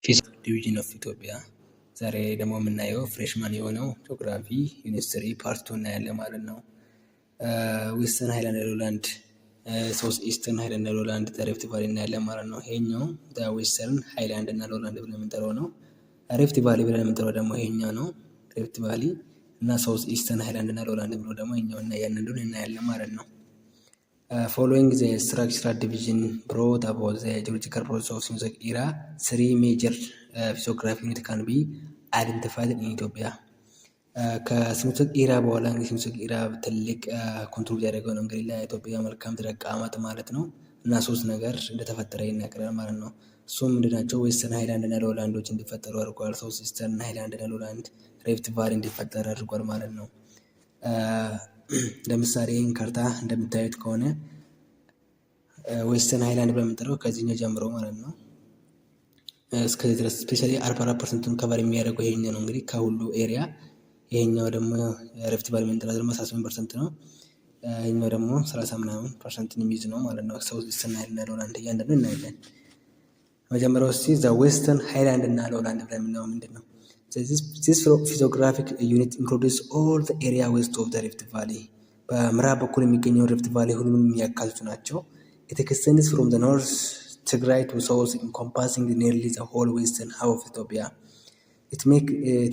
ፊዚክስ ዲቪዥን ኦፍ ኢትዮጵያ። ዛሬ ደግሞ የምናየው ፍሬሽማን የሆነው ጂኦግራፊ ዩኒቨርሲቲ ፓርት ቱ እናያለን ማለት ነው። ዌስተርን ሃይላንድ ሎላንድ፣ ሳውዝ ኢስተርን ሃይላንድ ሎላንድ፣ ሪፍት ቫሊ እናያለን ማለት ነው። ይሄኛው ዌስተርን ሃይላንድ እና ሎላንድ ብለን የምንጠራው ነው። ሪፍት ቫሊ ብለን የምንጠራው ደግሞ ይሄኛው ነው። ሪፍት ቫሊ እና ሳውዝ ኢስተርን ሃይላንድ እና ሎላንድ ብሎ ደግሞ ይሄኛው እና ያንን እናያለን ማለት ነው። Following the structural division brought about the geological process of Sinusek era, three major physiographic units can be identified in Ethiopia. ከሲኑሰክ ኢራ በኋላ እንግዲህ ሲኑሰክ ኢራ ትልቅ ኮንትሪቢዩት ያደረገው ነው እንግዲህ ለኢትዮጵያ መልካም ተረቃማት ማለት ነው። እና ሶስት ነገር እንደተፈጠረ ይናገራል ማለት ነው። እሱም ምንድናቸው? ዌስተርን ሃይላንድ እና ሎላንዶች እንዲፈጠሩ አድርጓል። ሳውዝ ኢስተርን ሃይላንድ እና ሎላንድ፣ ሪፍት ቫሊ እንዲፈጠር አድርጓል ማለት ነው። ለምሳሌ ይህን ካርታ እንደምታዩት ከሆነ ዌስተርን ሃይላንድ በምንጠራው ከዚህኛው ጀምሮ ማለት ነው እስከዚህ ድረስ ስፔሻሊ 44% ከቨር የሚያደርገው ይሄኛው ነው እንግዲህ ከሁሉ ኤሪያ። ይሄኛው ደግሞ ሪፍት ቫሊ የምንጠራው ደግሞ 18% ነው። ይሄኛው ደግሞ 30 ምናምን ፐርሰንትን የሚይዝ ነው ማለት ነው። ሳውዝ ኢስተርን ሃይላንድ እና ሎላንድ እያንዳንዱ እናያለን። መጀመሪያው እስቲ ዘ ዌስተርን ሃይላንድ እና ሎላንድ ብለን የምናየው ምንድን ነው? This physiographic unit includes all the area west of the Rift Valley. በምዕራብ በኩል የሚገኘው ሪፍት ቫሊ ሁሉንም የሚያካትቱ ናቸው። It extends from the north Tigray to south, encompassing nearly the whole western half of Ethiopia. It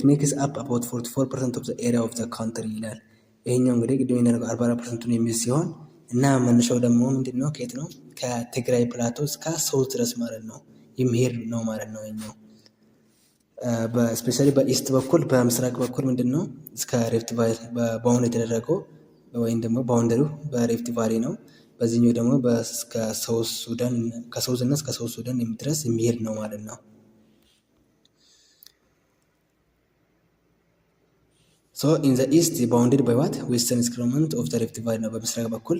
makes up about 44% of the area of the country ይላል። ይሄኛው እንግዲህ ቅድም የነገርኩህ 44%ን የሚይዝ ሲሆን እና መነሻው ደግሞ ምንድን ነው? ከየት ነው? ከትግራይ ፕላቶ እስከ ሳውዝ ድረስ ማለት ነው የሚሄድ ነው ማለት ነው። ይሄኛው በስፔሻሊ በኢስት በኩል በምስራቅ በኩል ምንድን ነው እስከ ሪፍት ቫሊ በባውንድ የተደረገው ወይም ደግሞ ባውንደሪው በሪፍት ቫሊ ነው። በዚህኛው ደግሞ እስከ ሳውዝ ሱዳን ከሳውዝ እና እስከ ሳውዝ ሱዳን የሚድረስ የሚሄድ ነው ማለት ነው። ሶ ኢን ዘ ኢስት ባውንድድ ባይ ዋት ዌስተርን ስክሮመንት ኦፍ ዘ ሪፍት ቫሊ ነው። በምስራቅ በኩል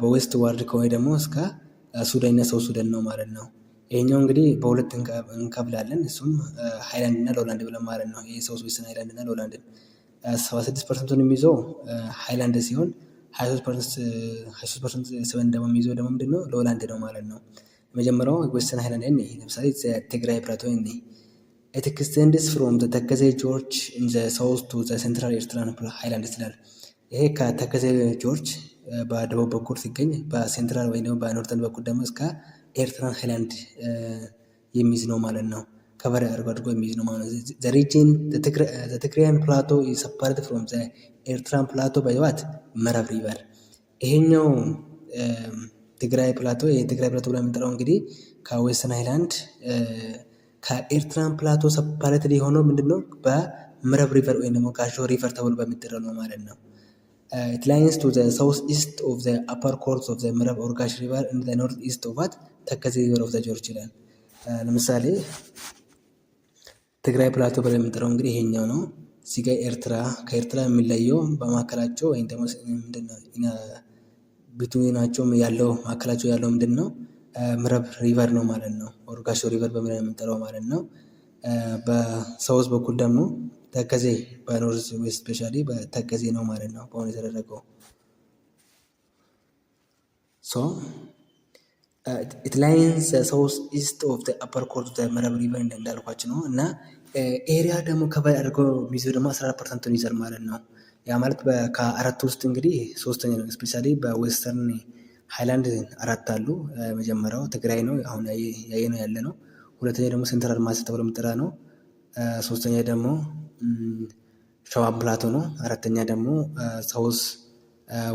በዌስት ዋርድ ከሆነ ደግሞ እስከ ሱዳን እና ሳውዝ ሱዳን ነው ማለት ነው። ይሄኛው እንግዲህ በሁለት እንከፍላለን። እሱም ሃይላንድ እና ሎላንድ ብለን ማለት ነው። ይሄ ሳውዝ ዌስተርን ሃይላንድ እና ሎላንድን 76%ን የሚይዘው ሃይላንድ ሲሆን 23% ስበን ደግሞ የሚይዘው ደግሞ ምንድን ነው? ሎላንድ ነው ማለት ነው። የመጀመሪያው ዌስተርን ሃይላንድ እኔ ለምሳሌ ትግራይ ፕላቶ እኔ it extends from the ተከዜ ጆርጅ in the south to the central ኤርትራን ሃይላንድ ስላል ይሄ ከተከዜ ጆርጅ በደቡብ በኩል ሲገኝ በሴንትራል ወይ ደግሞ በኖርተርን በኩል ደግሞ እስከ ኤርትራን ሃይላንድ የሚይዝ ነው ማለት ነው። ከቨር አድርጎ የሚይዝ ነው ማለት ነው። the region the Tigrayan plateau is separated from the ኤርትራን ፕላቶ by what መረብ ሪቨር። ይሄኛው ትግራይ ፕላቶ የትግራይ ፕላቶ ብለን የምንጠራው እንግዲህ ከዌስተርን ሃይላንድ ከኤርትራን ፕላቶ ሰፓሬትድ የሆነው ምንድነው? በመረብ ሪቨር ወይም ደግሞ ጋሾ ሪቨር ተብሎ በሚጠራው ነው ማለት ነው። It lies to the southeast of the upper course of the Merab or Gash River and the northeast of what ተከዜ river of the George ይላል። ለምሳሌ ትግራይ ፕላቶ ብለን የምንጠራው እንግዲህ ይሄኛው ነው። እዚህ ጋር ኤርትራ ከኤርትራ የሚለየው በማዕከላቸው ወይም ደግሞ ምንድነው ቢትዊናቸው ያለው ማዕከላቸው ያለው ምንድነው? ምዕራብ ሪቨር ነው ማለት ነው። ኦርጋሾ ሪቨር በምን የምንጠራው ማለት ነው። በሳውዝ በኩል ደግሞ ተከዜ በኖርዝ ዌስት ስፔሻሊ በተከዜ ነው ማለት ነው በአሁኑ የተደረገው። ሶ it lies south east of the upper course of the ምዕራብ ሪቨር እንዳልኳችሁ ነው። እና ኤሪያ ደግሞ ከቨር አድርገው የሚይዘው ደግሞ 14%ን ይዘር ማለት ነው። ያ ማለት ከአራት ውስጥ እንግዲህ ሶስተኛ ነው። ስፔሻሊ በዌስተርን ሃይላንድ 4 አሉ። መጀመሪያው ትግራይ ነው አሁን ያየነው ያለ ነው። ሁለተኛ ደግሞ ሴንትራል ማስ ተብሎ የሚጠራ ነው። ሶስተኛ ደግሞ ሸዋ ፕላቶ ነው። አራተኛ ደግሞ ሳውዝ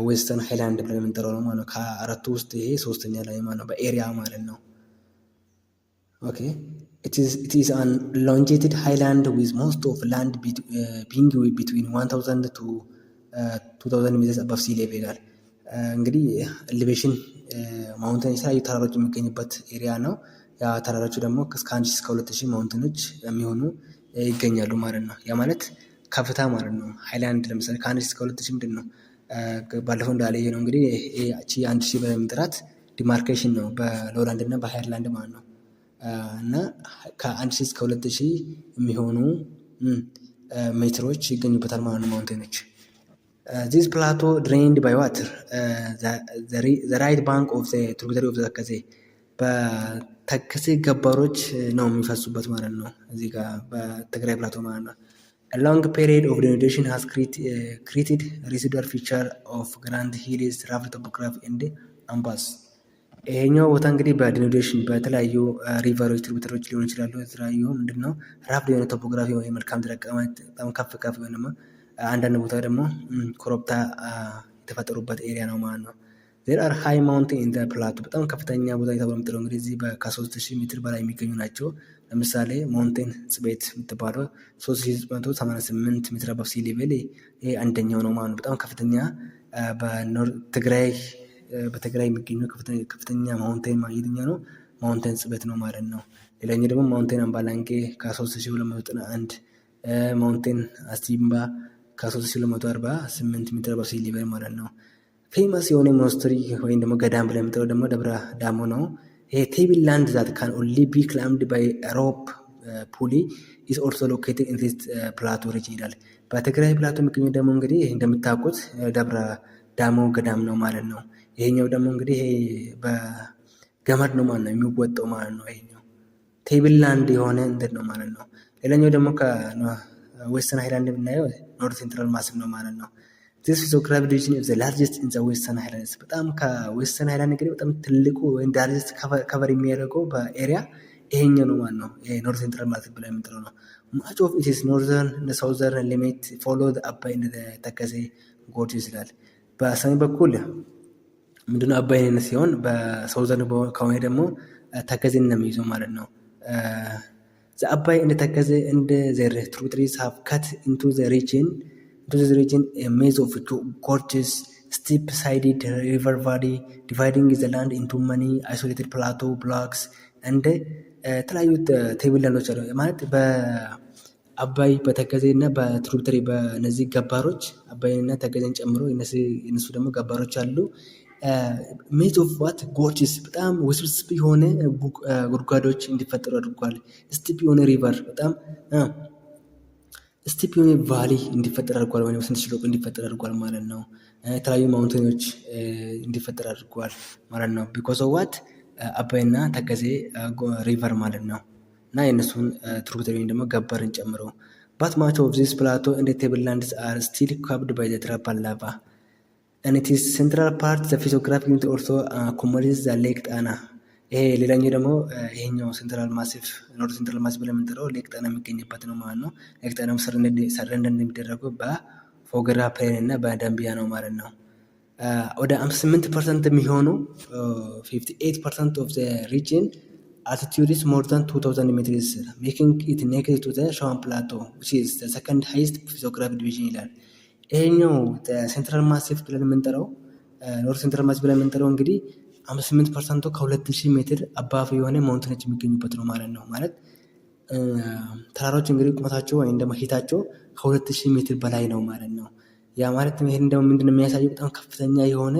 ዌስተርን ሃይላንድ ብለን የምንጠራው ነው ማለት ነው። ከአራቱ ውስጥ ይሄ ሶስተኛ ላይ ማለት ነው በኤሪያ ማለት ነው። ኦኬ it is an elongated highland with most of land being between 1000 to 2000 meters above sea level ይላል። እንግዲህ ኤሌቬሽን ማውንቴን የተለያዩ ተራሮች የሚገኙበት ኤሪያ ነው። ያ ተራሮቹ ደግሞ እስከ 1000 እስከ 2000 ማውንቴኖች የሚሆኑ ይገኛሉ ማለት ነው። ያ ማለት ከፍታ ማለት ነው። ሃይላንድ ለምሳሌ ከ1000 እስከ 2000 ምንድን ነው? ባለፈው እንዳለየ ነው እንግዲህ እቺ 1000 በምጥራት ዲማርኬሽን ነው በሎላንድ እና በሃይላንድ ማለት ነው። እና ከ1000 እስከ 2000 የሚሆኑ ሜትሮች ይገኙበታል ማለት ነው ማውንቴኖች። This plateau drained by water the right bank of the tributary of the ተከዜ በተከዜ ገባሮች ነው የሚፈሱበት ማለት ነው። እዚህ ጋር በትግራይ ፕላቶ ማለት ነው። A long period of denudation has created residual feature of Grand Hills rough topography and አምባስ። ይሄኛው ቦታ እንግዲህ በዲኖዴሽን በተለያዩ ሪቨሮች ትሪቢዩተሮች ሊሆኑ ይችላሉ። የተለያዩ ምንድነው ራፍድ የሆነ ቶፖግራፊ ወይ መልካም ተቀማጭ በጣም ከፍ ወይ ደግሞ አንዳንድ ቦታ ደግሞ ኮረብታ የተፈጠሩበት ኤሪያ ነው ማለት ነው። ዜር አር ሃይ ማውንቴን ኢን ዘ ፕላቶ በጣም ከፍተኛ ቦታ ተብሎ የምትለው እንግዲህ እዚህ ከ3000 ሜትር በላይ የሚገኙ ናቸው። ለምሳሌ ማውንቴን ጽቤት የምትባለው 3988 ሜትር አባቭ ሲ ሌቭል ይሄ አንደኛው ነው ማለት ነው። በጣም ከፍተኛ በትግራይ የሚገኘው ከፍተኛ ማውንቴን የትኛው ነው? ማውንቴን ጽቤት ነው ማለት ነው። ሌላኛው ደግሞ ማውንቴን አምባላንጌ ከ3291 ማውንቴን አሲምባ ከ3248 ሜትር አባቭ ሲ ሌቭል ማለት ነው። ፌመስ የሆነ ሞናስተሪ ወይም ደግሞ ገዳም ብለን የምንጠራው ደግሞ ደብረ ዳሞ ነው። ይሄ ቴብል ላንድ ዛት ካን ኦንሊ ቢ ክላይምድ ባይ ሮፕ ፑሊ ኢዝ ኦልሶ ሎኬትድ ኢን ዚስ ፕላቶ ሪጅን ይላል። በትግራይ ፕላቶ የሚገኘው ደግሞ እንግዲህ እንደምታውቁት ደብረ ዳሞ ገዳም ነው ማለት ነው። ይሄኛው ደግሞ እንግዲህ በገመድ ነው ማለት ነው የሚወጣው ማለት ነው። ይሄኛው ቴብል ላንድ የሆነ እንትን ነው ማለት ነው። ሌላኛው ደግሞ ከዌስተርን ሃይላንድ ብናየው ኖርት ሴንትራል ማሲቭ ነው ማለት ነው። ዚስ ፊዚዮግራፊክ ሪጅን ኢዝ ዘ ላርጀስት ኢን ዘ ዌስተርን ሃይላንድስ በጣም ከዌስተርን ሃይላንድ እንግዲህ በጣም ትልቁ ወይም ላርጀስት ከቨር የሚያደርገው በኤሪያ ይሄኛው ነው ማለት ነው። ኖርት ሴንትራል ማሲቭ ብለን የምንጠራው ነው። ማች ኦፍ ኢት ኢዝ ኖርዘርን እና ሳውዘርን ሊሚት ፎሎ ዘ አባይ እንደ ተከዜ ጎርጅስ ይላል። በሰሜን በኩል ምንድነው አባይን ሲሆን በሳውዘርን ከሆነ ደግሞ ተከዜን ነው የሚይዘው ማለት ነው። ዘ አባይ እንደ ተከዜ እንደ ዘር ትሪቢዩተሪስ ሃቭ ካት ኢንቱ ዘ ሪጅን a maze of gorges, steep-sided river valley, dividing the land into many isolated plateau blocks and የተለያዩ ቴብል ላንዶች አሉ ማለት በአባይ በተከዜ እና በትሪቢዩተሪ በእነዚህ ገባሮች አባይንና ተከዜን ጨምሮ የነሱ ደግሞ ገባሮች አሉ። ሜዝ ኦፍ ዋት ጎርጅስ በጣም ውስብስብ የሆነ ጉድጓዶች እንዲፈጠሩ አድርጓል። ስቲፕ የሆነ ሪቨር በጣም ስቲፕ የሆነ ቫሊ እንዲፈጠር አድርጓል ወይም ስንት ሸለቆ እንዲፈጠር አድርጓል ማለት ነው። የተለያዩ ማውንቴኖች እንዲፈጠር አድርጓል ማለት ነው። ቢኮዝ ኦፍ ዋት አባይና ተከዜ ሪቨር ማለት ነው እና የእነሱን ትሪቢዩተሪ ወይም ደግሞ ገባርን ጨምሮ ባት ማች ኦፍ ዚስ ፕላቶ እንደ ቴብል ላንድስ አር ስቲል ካፕድ ባይ ዘ ትራፓል ላቫ and it is central part the physiographic unit also accommodates the ሌክ ጣና። ይሄ ሌላኛው ደግሞ ይሄኛው ሴንትራል ማሲቭ ኖርት ሴንትራል ማሲቭ ብለን የምንጠራው ሌክ ጣና የሚገኝበት ነው ማለት ነው። ሌክ ጣናም ሰረንደር እንደሚደረገው በፎገራ ፕሌን እና በዳምቢያ ነው ማለት ነው። ወደ 58% የሚሆኑ 58% of the region altitude is more than 2000 meters making it next to the ሸዋን plateau which is the second highest physiographic division ይላል። ይሄኛው ሴንትራል ማሲቭ ብለን የምንጠራው ኖርት ሴንትራል ማሲቭ ብለን የምንጠራው እንግዲህ 58% ከ2000 ሜትር አባፍ የሆነ ማውንቴኖች የሚገኙበት ነው ማለት ነው። ማለት ተራሮች እንግዲህ ቁመታቸው ወይም ደግሞ ሂታቸው ከ2000 ሜትር በላይ ነው ማለት ነው። ያ ማለት ይሄን ደግሞ ምንድነው የሚያሳየው በጣም ከፍተኛ የሆነ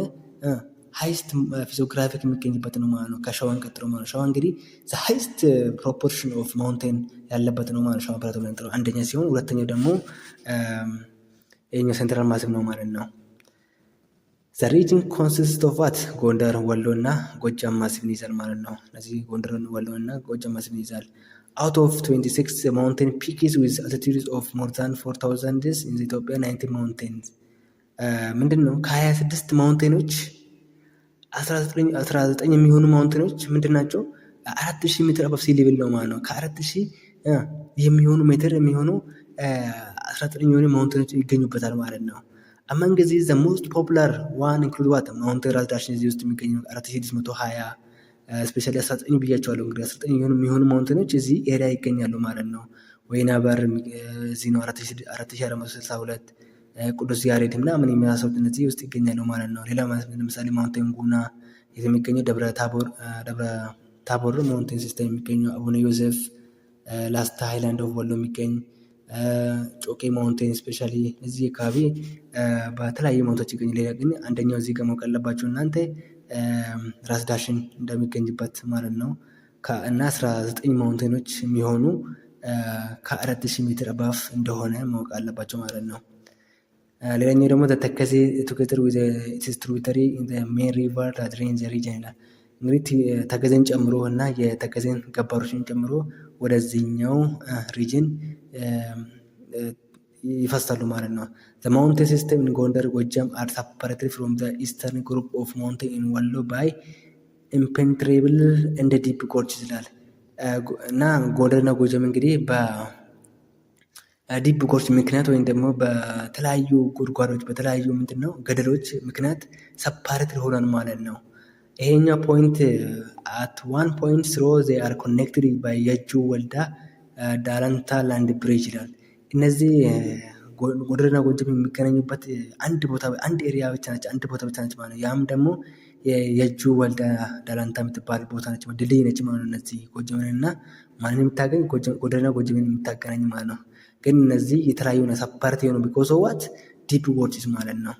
ሃይስት ፊዚዮግራፊክ የሚገኝበት ነው ማለት ነው። ከሸዋን ቀጥሎ ማለት ሸዋ እንግዲህ ዘ ሃይስት ፕሮፖርሽን ኦፍ ማውንቴን ያለበት ነው ማለት ሸዋ ፕላቶ ብለን አንደኛ ሲሆን ሁለተኛው ደግሞ ይሄኛው ሴንትራል ማሲቭ ነው ማለት ነው። ዘ ሪጅን ኮንሲስት ኦፍ ዋት ጎንደር፣ ወሎ እና ጎጃም ማሲቭን ይዛል ማለት ነው። እነዚህ ጎንደር፣ ወሎ እና ጎጃም ማሲቭን ይዛል። out of 26 mountain peaks with altitudes of more than 4000 in Ethiopia 90 mountains ምንድን ነው ከ26 ማውንቴኖች 19 የሚሆኑ ማውንቴኖች ምንድን ናቸው? 4000 ሜትር አባቭ ሲ ሌቭል ነው ማለት ነው። ከ4000 የሚሆኑ ሜትር የሚሆኑ 19 የሚሆኑ ማውንቴኖች ይገኙበታል ማለት ነው። among these the most popular one include what ማውንቴን ራስ ዳሽን እዚህ ውስጥ የሚገኙ 4620 ስፔሻሊ 19 ብያቸዋለሁ። እንግዲህ 19 የሚሆኑ ማውንቴኖች እዚህ ኤሪያ ይገኛሉ ማለት ነው። ወይና በር እዚህ ነው 4462 ቅዱስ ያሬድ ምናምን የሚያሳውት እነዚህ ውስጥ ይገኛሉ ማለት ነው። ሌላ ለምሳሌ ማውንቴን ጉና የሚገኘው ደብረ ታቦር ማውንቴን ሲስተም የሚገኘው አቡነ ዮሴፍ ላስታ ሃይላንድ ኦፍ ወሎ የሚገኝ ጮቄ ማውንቴን ስፔሻሊ እዚህ አካባቢ በተለያዩ ማውንቶች ይገኝ። ሌላ ግን አንደኛው እዚህ ጋር ማወቅ ያለባችሁ እናንተ ራስ ዳሽን እንደሚገኝበት ማለት ነው። እና 19 ማውንቴኖች የሚሆኑ ከ4000 ሜትር አባፍ እንደሆነ ማወቅ አለባቸው ማለት ነው። ሌላኛው ደግሞ ተከዜ ቱጌዘር ዊዝ ኢትስ ትሪቢዩተሪ ኢን ዘ ሜን ሪቨር ዳት ድሬንስ ዘ ሪጅን ይላል። እንግዲህ ተከዜን ጨምሮ እና የተከዜን ገባሮችን ጨምሮ ወደዚህኛው ሪጅን ይፈሳሉ ማለት ነው። The mountain system in Gondar, Gojam are separated from the eastern group of mountain in Wallo by impenetrable and deep gorges ይላል እና ጎንደርና ጎጃም እንግዲህ በዲፕ ጎርጅ ምክንያት ወይም ደግሞ በተለያዩ ጉድጓዶች በተለያዩ ምንድነው ገደሎች ምክንያት ሰፓሬት ይሆናል ማለት ነው። ይሄኛው ፖይንት at one point through they are connected by የጁ ወልዳ ዳላንታ ላንድ ብሪጅ ይላል። እነዚህ ጎንደርና ጎጃም የሚገናኙበት አንድ ቦታ አንድ ኤሪያ ብቻ ነች፣ አንድ ቦታ ብቻ ነች ማለት ነው። ያም ደግሞ የጁ ወልዳ ዳላንታ የምትባል ቦታ ነች፣ ድልድይ ነች ማለት ነው። እነዚህ ጎጃምንና ማንን የምታገኝ ጎንደርና ጎጃምን የምታገናኝ ማለት ነው። ግን እነዚህ የተለያዩ ሰፓሬት የሆኑ ቢኮዝ ኦፍ ዋት ዲፕ ጎርጅስ ማለት ነው።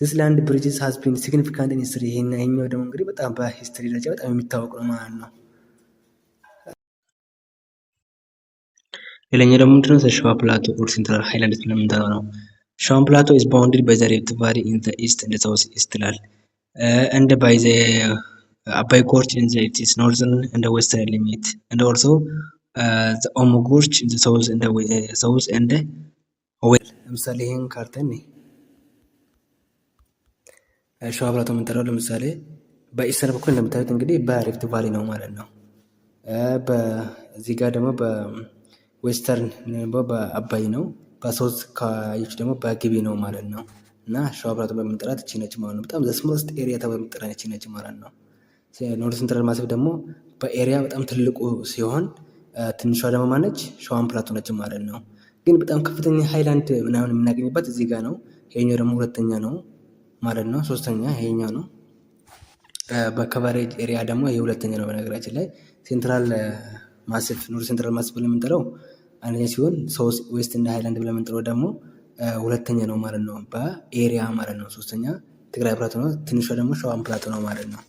This land bridges has been significant in history። ይሄኛው ደግሞ እንግዲህ በጣም በሂስትሪ ደረጃ በጣም የሚታወቅ ነው ማለት ነው። ሌላኛው ደግሞ ምንድነው ሸዋ ፕላቶ ኦር ሴንትራል ሃይላንድስ ብለን የምንጠራው ነው። ሸዋ ፕላቶ is bounded by the Rift Valley in the east and the south east ይላል and by the አባይ ጎርጅ in the its northern and the western limit and also the Omo Gorge in the south and the south and west። ለምሳሌ ይሄን ካርተን ሸዋ ፕላቶ የምንጠራው ለምሳሌ በኢስተር በኩል እንደምታዩት እንግዲህ በሪፍት ቫሊ ነው ማለት ነው። በዚህ ጋር ደግሞ በዌስተርን በአባይ ነው፣ በሶስት ካዮች ደግሞ በግቢ ነው ማለት ነው። እና ሸዋ ፕላቶ በምንጠራት እቺ ነች ማለት ነው። በጣም ዘስሞስት ኤሪያ ተብሎ የምትጠራት እቺ ነች ማለት ነው። ኖርዝ ሴንትራል ማሲፍ ደግሞ በኤሪያ በጣም ትልቁ ሲሆን ትንሿ ደግሞ ማነች ሸዋን ፕላቶ ነች ማለት ነው። ግን በጣም ከፍተኛ ሃይላንድ ምናምን የምናገኝበት እዚህ ጋር ነው። ይሄኛው ደግሞ ሁለተኛ ነው ማለት ነው። ሶስተኛ ይሄኛው ነው። በከቨሬጅ ኤሪያ ደግሞ ይሄ ሁለተኛ ነው። በነገራችን ላይ ሴንትራል ማሲፍ ኖርዝ ሴንትራል ማሲፍ ብለን የምንጠራው አንደኛ ሲሆን ሳውዝ ዌስት እና ሃይላንድ ብለን የምንጠራው ደግሞ ሁለተኛ ነው ማለት ነው በኤሪያ ማለት ነው። ሶስተኛ ትግራይ ፕላቶ ነው። ትንሿ ደግሞ ሸዋን ፕላቶ ነው ማለት ነው።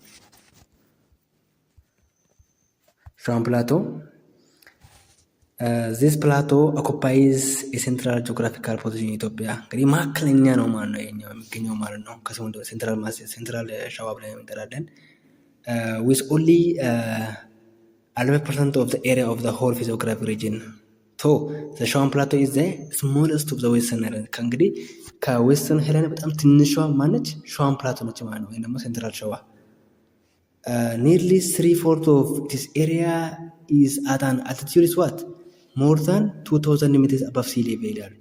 ሸዋን ፕላቶ this plateau occupies a central geographical position in ኢትዮጵያ እንግዲህ ማዕከለኛ ነው ማለት ነው። ይሄኛው የሚገኘው ማለት ነው ከስሙ ሴንትራል ማሲፍ ሴንትራል ሸዋ ብለን እንጠራለን። with only 11% of the area of the whole physiographic region so the Shawan Plateau is the smallest of the western highland። ከእንግዲህ ከዌስተርን ሃይላንድ በጣም ትንሿ ማነች ሸዋን ፕላቶ ነች ማለት ነው፣ ወይም ደግሞ ሴንትራል ሸዋ። nearly 3/4 of this area is at an altitude is what more than 2000 meters above sea level ይላል።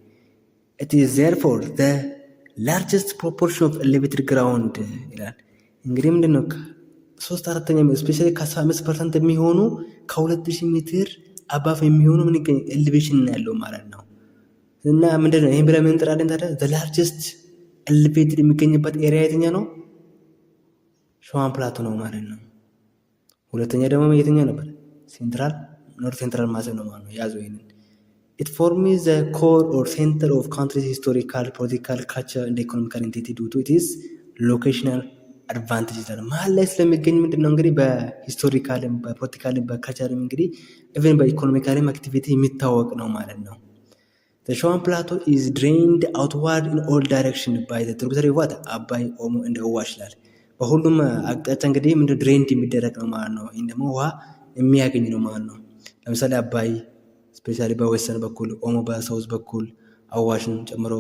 it is therefore the largest proportion of elevated ground ይላል። እንግዲህ ምንድነው 3/4 ስፔሻሊ ከ15% የሚሆኑ ከ2000 ሜትር አባፍ የሚሆኑ ምን ይገኝ ኤሌቬሽን ያለው ማለት ነው። እና ምንድነው ይሄን ብለን እንጠራለን ታዲያ the largest elevated የሚገኝበት ኤሪያ የትኛው ነው? ሸዋን ፕላቶ ነው ማለት ነው። ሁለተኛ ደግሞ የትኛው ነበር? ሴንትራል ኖርት ሴንትራል ማሲፍ ነው ማለት ነው። ያዙ ይሄንን it forms the core or center of country's historical political culture and economical entity due to its locational advantage ይላል። መሀል ላይ ስለሚገኝ ምንድነው እንግዲህ በሂስቶሪካልም በፖለቲካልም በካልቸርም እንግዲህ ኢቨን በኢኮኖሚካልም አክቲቪቲ የሚታወቅ ነው ማለት ነው። the Shawan Plateau is drained outward in all direction by the tributary of አባይ ኦሞ እንደ አዋሽ ይላል። በሁሉም አቅጣጫ እንግዲህ ምንድነው ድሬንድ የሚደረግ ነው ማለት ነው። ይሄን ደግሞ ውሃ የሚያገኝ ነው ማለት ነው። ለምሳሌ አባይ ስፔሻሊ በዌስተርን በኩል ኦሞ በሳውዝ በኩል አዋሽን ጨምሮ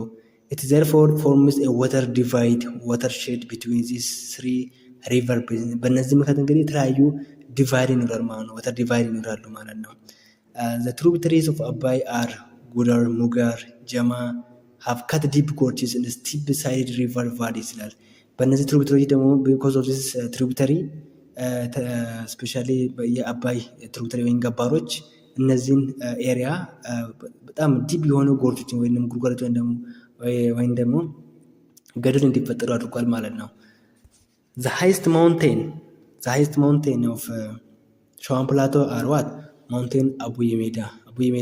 it therefore forms a water divide watershed between these three river basins። በእነዚህ ምክንያት እንግዲህ የተለያዩ ዲቫይድ ይኖራል ማለት ነው። water divide ይኖራሉ ማለት ነው። the tributaries of አባይ are ጉደር፣ ሙጋር፣ ጀማ have cut deep gorges and steep sided river valleys ይላል። በእነዚህ ትሪቡተሪ ደግሞ because of this tributary ስፔሻሊ የአባይ ትሪቡተሪ ወይም ገባሮች እነዚህን ኤሪያ በጣም ዲፕ የሆኑ ጎርጆችን ወይም ጉድጓዶች ወይም ደግሞ ገደል እንዲፈጠሩ አድርጓል ማለት ነው። the highest mountain of ሸዋን ፕላቶ are what ማውንቴን አቡዬ ሜዳ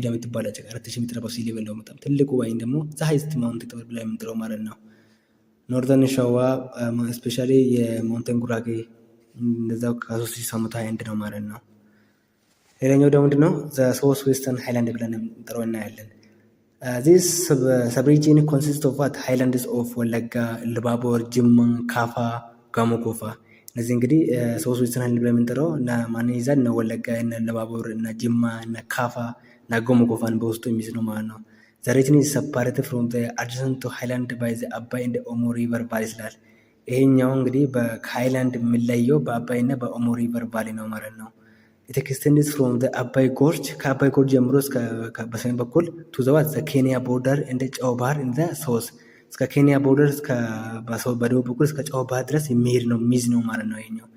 የምትባላቸው 4000 ሜትር አባብ ሲ ሌቨል ነው። በጣም ትልቁ ወይም ደግሞ the highest mountain ተብሎ የምንጠራው ማለት ነው። ኖርዘርን ሸዋ ስፔሻሊ የማውንቴን ጉራጌ እንደዛው ከ3721 ነው ማለት ነው። ሌላኛው ደግሞ ምንድነው ሳውዝ ዌስተርን ሃይላንድ ብለን እንጠራው እናያለን። this sub-region consists of what highlands of ወለጋ፣ ኢሉባቦር፣ ጅማ፣ ካፋ፣ ጋሞ ጎፋ። እነዚህ እንግዲህ ሶስት ዌስተርን ሃይላንድ ብለን የምንጠራው እና ማንን ይይዛል? እነ ወለጋ፣ እነ ኢሉባቦር፣ እነ ጅማ፣ እነ ካፋ እና ጎሞ ጎፋን በውስጡ የሚይዝ ነው ማለት ነው። ዘ ሪጅን ኢዝ ሰፓሬትድ ፍሮም ዘ አድጀሰንት ሃይላንድ ባይ ዘ አባይ ኤንድ ኦሞ ሪቨር ቫሊ ይላል። ይሄኛው እንግዲህ ከሃይላንድ የሚለየው በአባይ እና በኦሞ ሪቨር ቫሊ ነው ማለት ነው። ኢት ኤክስቴንድስ ፍሮም ዘ አባይ ጎርጅ ከአባይ ጎርጅ ጀምሮ በሰሜን በኩል ቱ ዘ ዋት ዘ ኬንያ ቦርደር እንደ ጨው ባህር ኢን ዘ ሳውዝ እስከ ኬንያ ቦርደር በደቡብ በኩል እስከ ጨው ባህር ድረስ የሚሄድ ነው የሚይዝ ነው ማለት ነው። ይሄኛው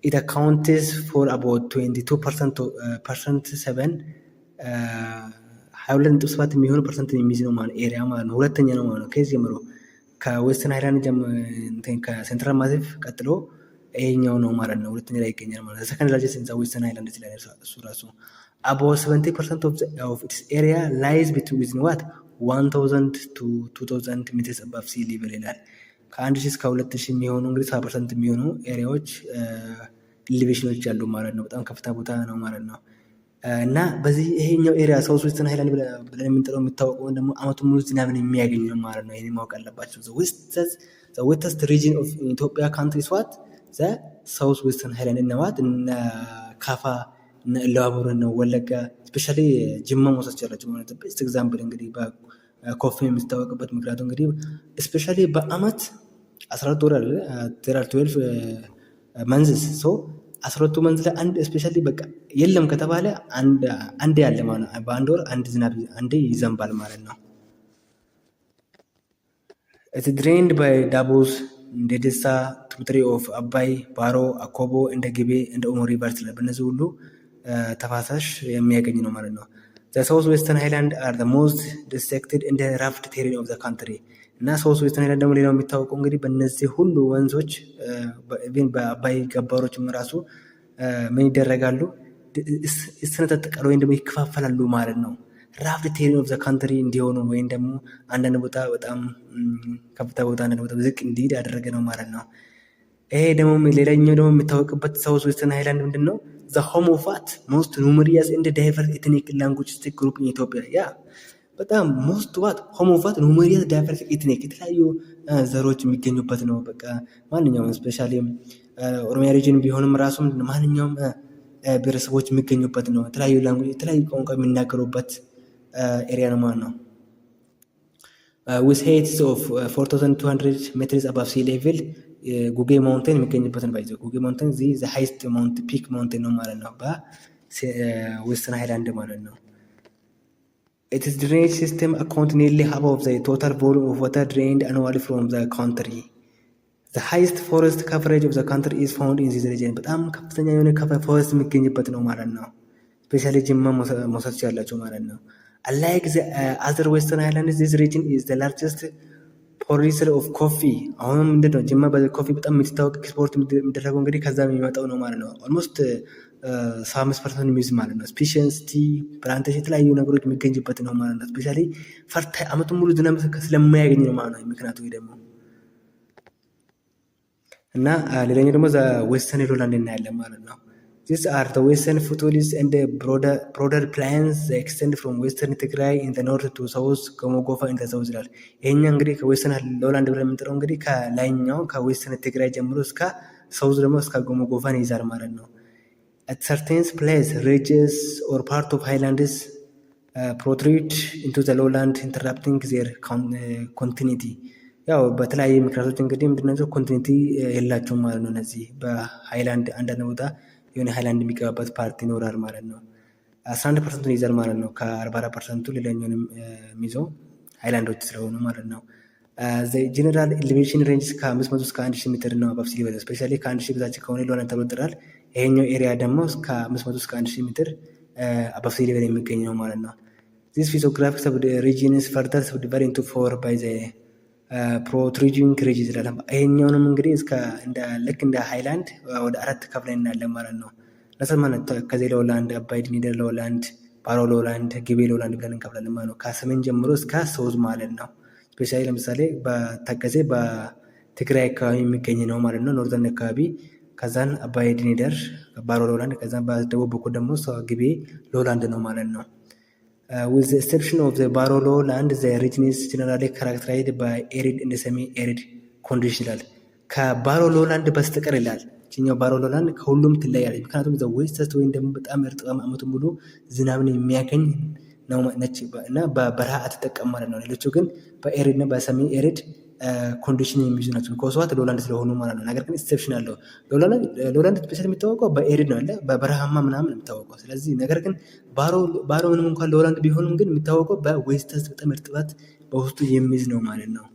ኢት አካውንትስ ፎር አባውት 22% 22.7 የሚሆኑ ፐርሰንት የሚይዝ ነው ማለት ኤሪያ ማለት ነው። ሁለተኛ ነው ማለት ነው። ከዚህ ጀምሮ ከዌስተርን ሃይላንድ ከሴንትራል ማሲፍ ቀጥሎ ይሄኛው ነው ማለት ነው። ሁለተኛ ላይ ይገኛል ማለት ነው። ሰከንድ ላርጀስት ኢን ዘ ዌስተርን ሃይላንድ ይላል እሱ ራሱ። about 70% of its area lies between what 1000 to 2000 meters above sea level ይላል። ከ1000 እስከ 2000 የሚሆኑ እንግዲህ 70% የሚሆኑ ኤሪያዎች ኢሊቬሽኖች ያሉ ማለት ነው። በጣም ከፍታ ቦታ ነው ማለት ነው። እና በዚህ ይሄኛው ኤሪያ ሳውዝ ዌስተርን ሃይላንድ ብለን የምንጠራው የሚታወቀው ደግሞ አመቱን ሙሉ ዝናብን የሚያገኝ ነው ማለት ነው። ይሄን ማወቅ አለባቸው። the wettest region of Ethiopia country is what the south western highland እና what እና ካፋ እና ኢሉባቦር እና ወለጋ ስፔሻሊ ጅማ መውሰድ ይችላል ማለት ነው። ቤስት ኤግዛምፕል እንግዲህ በኮፊ የሚታወቅበት ምክንያቱ እንግዲህ ስፔሻሊ በአመት 12 ወር አለ 12 መንዝስ ሶ 12 መንዝ ላይ አንድ ስፔሻሊ በቃ የለም ከተባለ አንድ ያለ ማለት ነው። በአንድ ወር አንድ ዝናብ አንዴ ይዘንባል ማለት ነው። it's drained by ዳቦስ እንደ ደሳ ትሪቡታሪ ኦፍ አባይ፣ ባሮ፣ አኮቦ፣ እንደ ግቤ፣ እንደ ኦሞ ሪቨር ይላል። በእነዚህ ሁሉ ተፋሳሽ የሚያገኝ ነው ማለት ነው። the south western highland are the most dissected in the rough terrain of the country እና ሳውዝ ዌስተርን ሃይላንድ ደግሞ ሌላው የሚታወቀው እንግዲህ በእነዚህ ሁሉ ወንዞች በአባይ ገባሮችም ራሱ ምን ይደረጋሉ? ይሰነጣጠቃሉ ወይም ደግሞ ይከፋፈላሉ ማለት ነው። ራፍድ ቴሪን ኦፍ ዘ ካንትሪ እንዲሆኑ ወይም ደግሞ አንዳንድ ቦታ በጣም ከፍታ ቦታ አንዳንድ ቦታ ዝቅ እንዲሄድ ያደረገ ነው ማለት ነው። ይሄ ደግሞ ሌላኛው ደግሞ የሚታወቅበት ሳውዝ ዌስተርን ሃይላንድ ምንድን ነው? ዘ ሆም ኦፍ ዋት ሞስት ኑመሪየስ ኤንድ ዳይቨርስ ኤትኒክ ላንጉዊስቲክ ግሩፕ ኢን ኢትዮጵያ ያ በጣም ሞስት ዋት ሆም ኦፍ ዋት ኑመሪየስ ዳይቨርስ ኤትኒክ የተለያዩ ዘሮች የሚገኙበት ነው። በቃ ማንኛውም ስፔሻሊ ኦሮሚያ ሪጅን ቢሆንም ራሱ ማንኛውም ብሔረሰቦች የሚገኙበት ነው። የተለያዩ ቋንቋ የሚናገሩበት ኤሪያ ነው ማለት ነው። with heights of 4200 meters above sea level ጉጌ ማውንቴን የሚገኝበት ነው። ባይዘው ጉጌ ማውንቴን ዘ ሃይስት ፒክ ማውንቴን ነው ማለት ነው በዌስተርን ሃይላንድ ማለት ነው። Its drainage system account nearly half of the total volume of water drained annually from the country. The highest forest coverage of the country is found in this region. በጣም ከፍተኛ የሆነ ፎረስት የሚገኝበት ነው ማለት ነው። ስፔሻሊ ጅማ መውሰድ ያላቸው ማለት ነው። Unlike the other western highlands, this region is the largest producer of coffee. አሁንም ምንድን ነው ጅማ በኮፊ በጣም የምትታወቅ ኤክስፖርት የሚደረገው እንግዲህ ከዛ የሚመጣው ነው ማለት ነው። ኦልሞስት 75% የሚይዝ ማለት ነው። ስፔሻልስ ቲ ፕላንቴሽን የተለያዩ ነገሮች የሚገኝበት ነው ማለት ነው። ስፔሻሊ ፈርታይ አመቱን ሙሉ ዝናብ ስለማያገኝ ነው ማለት ነው። ምክንያቱ ደግሞ እና ሌላኛው ደግሞ ዌስተርን ሎላንድ እናያለን ማለት ነው። These are the western foothills and the broader plains that extend from western Tigray in the north to south Gomo Gofa in the south ይላል። ይሄኛ እንግዲህ ከዌስተርን ሎላንድ ብለን የምንጠራው እንግዲህ ከላይኛው ከዌስተርን ትግራይ ጀምሮ እስከ ሳውዝ ደግሞ እስከ ጎሞ ጎፋን ይዛል ማለት ነው። At certain places, ridges or part of highlands protrude into the lowland, interrupting their continuity. ያው በተለያየ ምክንያቶች እንግዲህ ምንድነው ኮንቲኒቲ የላቸውም ማለት ነው። እነዚህ በሃይላንድ አንዳንድ ቦታ የሆነ ሃይላንድ የሚገባበት ፓርት ይኖራል ማለት ነው። 11% ይዛል ማለት ነው። ከ44% ሌላኛውንም የሚይዘው ሃይላንዶች ስለሆኑ ማለት ነው። ጀነራል ኤሌቬሽን ሬንጅ ከ500 እስከ 1000 ሜትር ነው አባብ ሲ ሌቨል ስፔሻሊ ከ1000 በታች ከሆነ ሎላንድ ተብሎ ይጠራል። ይሄኛው ኤሪያ ደግሞ እስከ 500 እስከ 1000 ሜትር አባብ ሲ ሌቨል የሚገኝ ነው ማለት ነው። This physiographic subregion is further subdivided into 4 by the protruding ridges ይላል። ይሄኛውንም እንግዲህ እስከ ልክ እንደ ሃይላንድ ወደ 4 ከፍለን እናያለን ማለት ነው። ለሰማነት ከዚህ ሎላንድ፣ አባይ ዲኒደር ሎላንድ፣ ባሮ ሎላንድ፣ ግቤ ሎላንድ ብለን እንከፍላለን ማለት ነው። ከሰሜን ጀምሮ እስከ ሳውዝ ማለት ነው። ስፔሻሊ ለምሳሌ በተከዜ በትግራይ አካባቢ የሚገኝ ነው ማለት ነው። ኖርዘርን አካባቢ ከዛን አባይ ዲኒደር፣ ባሮ ሎላንድ ከዛን በደቡብ በኩል ደግሞ ግቤ ሎላንድ ነው ማለት ነው። With the exception of the Baro lowland, the region is generally characterized by arid and semi-arid conditions ይላል። ከባሮ ሎላንድ በስተቀር ይላል ይችኛው ባሮ ሎላንድ ከሁሉም ትለያለች። ምክንያቱም ዘ ዌስተስት ወይም ደግሞ በጣም እርጥብ ዓመቱን ሙሉ ዝናብን የሚያገኝ ነው ነች እና በበረሃ አትጠቀም ማለት ነው። ሌሎቹ ግን በኤሪድ እና በሰሚ ኤሪድ ኮንዲሽን የሚይዙ ናቸው። ኮስዋት ሎላንድ ስለሆኑ ማለት ነው። ነገር ግን ኤክሰፕሽን አለው። ሎላንድ ስፔሻል የሚታወቀው በኤሪድ ነው አለ በበረሃማ ምናምን የሚታወቀው። ስለዚህ ነገር ግን ባሮ ምንም እንኳን ሎላንድ ቢሆንም ግን የሚታወቀው በዌስተስት በጣም እርጥበት በውስጡ የሚይዝ ነው ማለት ነው።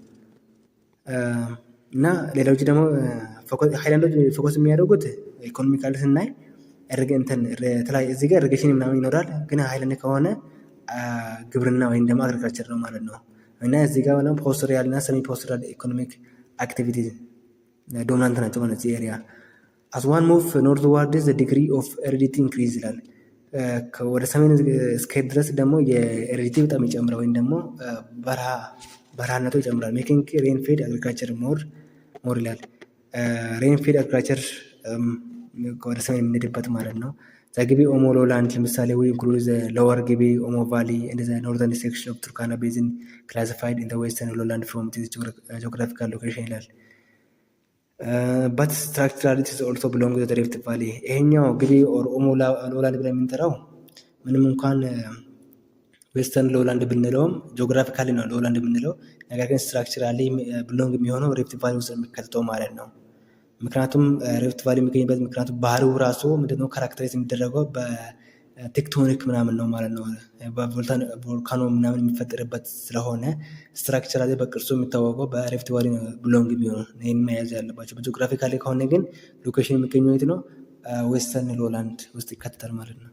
እና ሌሎች ደግሞ ሃይላንዶች ፎከስ የሚያደርጉት ኢኮኖሚካል ስናይ እዚህ ጋር ኢሪጌሽን ምናምን ይኖራል። ግን ሃይላንድ ከሆነ ግብርና ወይም ደግሞ አግሪካልቸር ነው ማለት ነው። እና እዚህ ጋር ደግሞ ፖስትሪያል እና ሰሚ ፖስትሪያል ኢኮኖሚክ አክቲቪቲ ዶሚናንት ናቸው ማለት ነው ኤሪያ። አስ ዋን ሙቭ ኖርዝዋርድስ ዘ ዲግሪ ኦፍ ኤሪዲቲ ኢንክሪዝ ይላል። ወደ ሰሜን እስከሄድ ድረስ ደግሞ የኤሪዲቲ በጣም ይጨምራል ወይም ደግሞ በረሃነቱ ይጨምራል። ሜኪንግ ሬን ፌድ አግሪካልቸር ሞር ይላል። ሬን ፌድ አግሪካልቸር ወደ ሰሜን የምንሄድበት ማለት ነው። ዘግቢ ኦሞ ሎላንድ ለምሳሌ ዊ ኢንክሉድ ዘ ሎወር ግቢ ኦሞ ቫሊ ኤንድ ዘ ኖርዘርን ሴክሽን ኦፍ ቱርካና ቤዝን ክላሲፋይድ ኢን ዘ ዌስተርን ሎላንድ ፍሮም ዚስ ጂኦግራፊካል ሎኬሽን ይላል። በት ስትራክቸራሊ ኢት ኦልሶ ቢሎንግ ዘ ሪፍት ቫሊ። ይሄኛው ግቢ ኦር ኦሞ ሎላንድ ብለን የምንጠራው ምንም እንኳን ዌስተርን ሎላንድ ብንለውም ጂኦግራፊካሊ ነው ሎላንድ ብንለው፣ ነገር ግን ስትራክቸራሊ ቢሎንግ የሚሆነው ሪፍት ቫሊ ውስጥ የሚከተተው ማለት ነው። ምክንያቱም ሪፍት ቫሊ የሚገኝበት ምክንያቱም ባህሪው ራሱ ምንድነው ካራክተራይዝ የሚደረገው በቴክቶኒክ ምናምን ነው ማለት ነው። በቮልካኖ ምናምን የሚፈጠርበት ስለሆነ ስትራክቸራሊ በቅርጹ የሚታወቀው በሪፍት ቫሊ ብሎንግ የሚሆነው ይህን መያዝ ያለባቸው። በጂኦግራፊካሊ ከሆነ ግን ሎኬሽን የሚገኘው የት ነው? ዌስተርን ሎላንድ ውስጥ ይከተታል ማለት ነው።